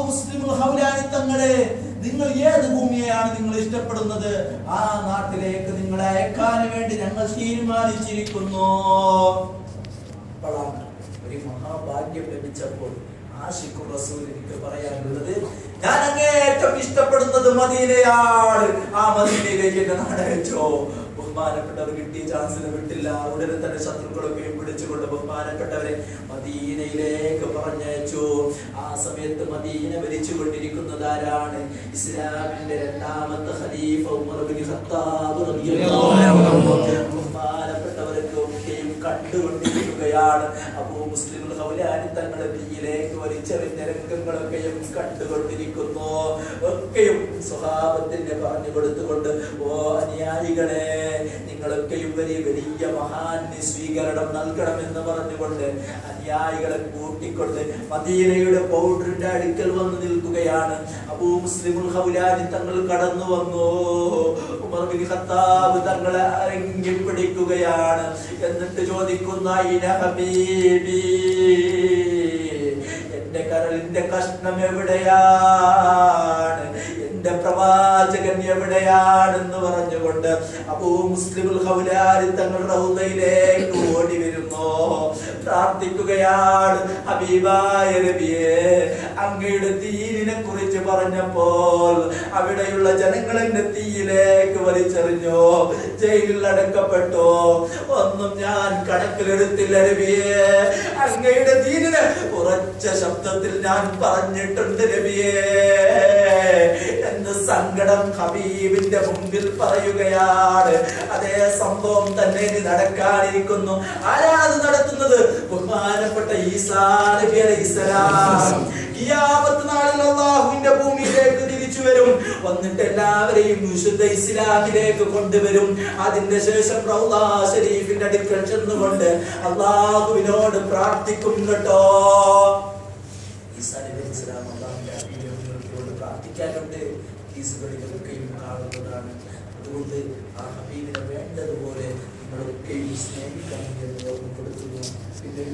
മുസ്ലിമുൽ ഹൗലാനി തങ്ങളെ, നിങ്ങൾ ഏത് ഭൂമിയെയാണ് നിങ്ങൾ ഇഷ്ടപ്പെടുന്നത്, ആ നാട്ടിലേക്ക് നിങ്ങളെ അയക്കാൻ വേണ്ടി ഞങ്ങൾ തീരുമാനിച്ചിരിക്കുന്നു. അപ്പോഴാണ് ഒരു മഹാഭാഗ്യം ലഭിച്ചപ്പോൾ ആശിഖുർ റസൂൽ എനിക്ക് പറയാനുള്ളത്, ഞാൻ അങ്ങേറ്റം ഇഷ്ടപ്പെടുന്നത് മദീനയാണ്, ആ മദീനയിലേക്ക് എന്നെ നാടയച്ചോ. ബഹുമാനപ്പെട്ടവർ കിട്ടിയ ചാൻസിന് വിട്ടില്ല. ഉടനെ തന്നെ ശത്രുക്കളൊക്കെയും പിടിച്ചുകൊണ്ട് ബഹുമാനപ്പെട്ടവരെ മദീനയിലേക്ക് പറഞ്ഞയച്ചു. ആ സമയത്ത് മദീന ഭരിച്ചുകൊണ്ടിരിക്കുന്നത് ആരാണ്? ഇസ്ലാമിന്റെ രണ്ടാമത്തെ ഖലീഫ ഉമർ ഇബ്നു ഖത്താബ് റളിയല്ലാഹു അൻഹു. ബഹുമാനപ്പെട്ടവരൊക്കെ ഒക്കെയും കണ്ടുകൊണ്ടിരിക്കുകയാണ്. അബൂ മുസ്ലിമുൽ ഹൗലാനി തങ്ങളുടെ തീയിലേക്ക് വലിച്ചെറിഞ്ഞ രംഗങ്ങളൊക്കെയും കണ്ടുകൊണ്ടിരിക്കുന്നു. ഒക്കെയും സ്വഹാബത്തിനെ പറഞ്ഞു കൊടുത്തുകൊണ്ട്, ഓ അനുയായികളെ, നിങ്ങളൊക്കെയും വലിയ വലിയ മഹാന് സ്വീകരണം നൽകണമെന്ന് പറഞ്ഞുകൊണ്ട് അനുയായികളെ കൂട്ടിക്കൊണ്ട് മദീനയുടെ പൗഡറിന്റെ അടുക്കൽ വന്ന് നിൽക്കുകയാണ്. അബൂ മുസ്ലിമുൽ ഹൗലാനി തങ്ങൾ കടന്നു വന്നു. ഉമർ ഇബ്നു ഖത്താബ് തങ്ങളെ അരങ്ങി പിടിക്കുകയാണ്. എന്നിട്ട് ചോദിക്കുന്ന, ഐന ഹബീബി, എന്റെ കരളിന്റെ കഷ്ണം എവിടെയാണ്, എന്റെ പ്രവാചകൻ എവിടെയാണെന്ന് പറഞ്ഞുകൊണ്ട് അബൂ മുസ്ലിമുൽ ഹൗലാനി തങ്ങൾ റൗദയിലേക്ക് ഓടി വരുന്നു. പ്രാർത്ഥിക്കുകയാണ്, ഹബീബായ നബിയേ, അങ്ങയുടെ ദീനിനെ കുറിച്ച് പറഞ്ഞപ്പോൾ അവിടെയുള്ള ജനങ്ങൾ എന്നെ തീയിലേക്ക് വലിച്ചെറിഞ്ഞു, ജയിലിൽ അടക്കപ്പെട്ടു, ഒന്നും ഞാൻ കണക്കിലെടുത്തില്ല നബിയേ. അങ്ങയുടെ ദീനിനെ ഉറച്ച ശബ്ദത്തിൽ ഞാൻ പറഞ്ഞിട്ടുണ്ട് നബിയേ എന്ന് സങ്കടം ഹബീബിന്റെ മുമ്പിൽ പറയുകയാണ്. അതേ സംഭവം തന്നെ നടക്കാനിരിക്കുന്നു. ആരാണ് നടത്തുന്നത്? ബഹുമാനപ്പെട്ട ഈസാ നബി അലൈഹിസ്സലാം ഖിയാമത്ത് നാളിൽ അല്ലാഹുവിന്റെ ഭൂമിയിലേക്ക് തിരിച്ചു വരും. വന്നിട്ട് എല്ലാവരെയും വിശുദ്ധ ഇസ്ലാമിലേക്ക് കൊണ്ടുവരും. അതിന്റെ ശേഷം റൗള ശരീഫിന്റെ അടുക്കൽ ചെന്നുകൊണ്ട് അല്ലാഹുവിനോട് പ്രാർത്ഥിക്കും കേട്ടോ. ഈസാ നബി അലൈഹിസ്സലാം അല്ലാഹുവിന്റെ ഹബീബിനോട് പ്രാർത്ഥിക്കാനുണ്ട്. ഹദീസുകളിലൊക്കെയും കാണുന്നതാണ്. അതുകൊണ്ട് ആ ഹബീബിനെ വേണ്ടതുപോലെ നിങ്ങളൊക്കെയും സ്നേഹിക്കണം എന്ന് ഓർമ്മപ്പെടുത്തുന്നു. പിന്നെ